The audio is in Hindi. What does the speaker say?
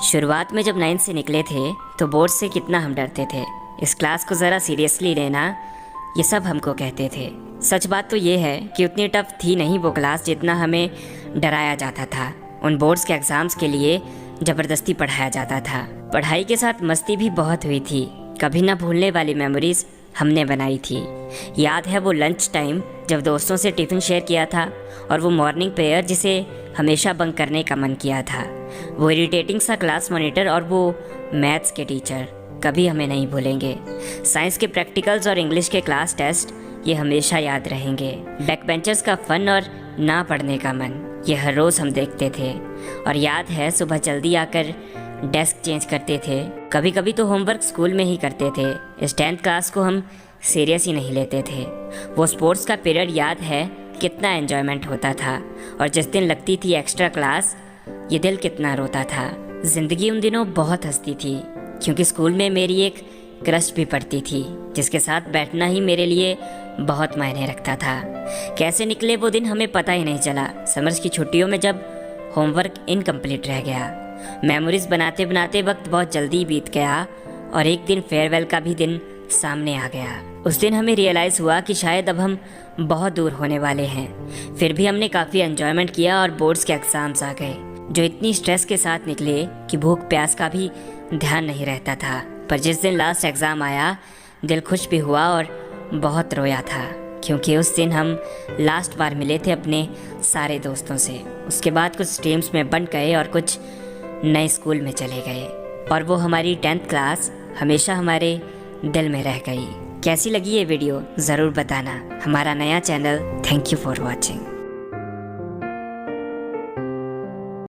शुरुआत में जब 9th से निकले थे तो बोर्ड से कितना हम डरते थे। इस क्लास को ज़रा सीरियसली लेना, ये सब हमको कहते थे। सच बात तो ये है कि उतनी टफ थी नहीं वो क्लास जितना हमें डराया जाता था। उन बोर्ड्स के एग्ज़ाम्स के लिए ज़बरदस्ती पढ़ाया जाता था। पढ़ाई के साथ मस्ती भी बहुत हुई थी। कभी ना भूलने वाली मेमोरीज हमने बनाई थी। याद है वो लंच टाइम जब दोस्तों से टिफ़िन शेयर किया था, और वो मॉर्निंग प्रेयर जिसे हमेशा बंक करने का मन किया था। वो इरिटेटिंग सा क्लास मॉनिटर और वो मैथ्स के टीचर कभी हमें नहीं भूलेंगे। साइंस के प्रैक्टिकल्स और इंग्लिश के क्लास टेस्ट ये हमेशा याद रहेंगे। बैक बेंचर्स का फन और ना पढ़ने का मन, ये हर रोज़ हम देखते थे। और याद है सुबह जल्दी आकर डेस्क चेंज करते थे। कभी कभी तो होमवर्क स्कूल में ही करते थे। इस 10th क्लास को हम सीरियस ही नहीं लेते थे। वो स्पोर्ट्स का पीरियड याद है कितना एन्जॉयमेंट होता था। और जिस दिन लगती थी एक्स्ट्रा क्लास, ये दिल कितना रोता था। ज़िंदगी उन दिनों बहुत हंसती थी, क्योंकि स्कूल में मेरी एक क्रश भी पड़ती थी जिसके साथ बैठना ही मेरे लिए बहुत मायने रखता था। कैसे निकले वो दिन हमें पता ही नहीं चला। समर्स की छुट्टियों में जब होमवर्क इनकम्प्लीट रह गया, मेमोरीज बनाते बनाते वक्त बहुत जल्दी बीत गया, और एक दिन फेयरवेल का भी दिन सामने आ गया। उस दिन हमें रियलाइज़ हुआ कि शायद अब हम बहुत दूर होने वाले हैं। फिर भी हमने काफ़ी एंजॉयमेंट किया और बोर्ड्स के एग्ज़ाम्स आ गए जो इतनी स्ट्रेस के साथ निकले कि भूख प्यास का भी ध्यान नहीं रहता था। पर जिस दिन लास्ट एग्ज़ाम आया, दिल खुश भी हुआ और बहुत रोया था, क्योंकि उस दिन हम लास्ट बार मिले थे अपने सारे दोस्तों से। उसके बाद कुछ स्ट्रीम्स में बंट गए और कुछ नए स्कूल में चले गए, और वो हमारी 10th क्लास हमेशा हमारे दिल में रह गई। कैसी लगी ये वीडियो ज़रूर बताना। हमारा नया channel thank you for watching.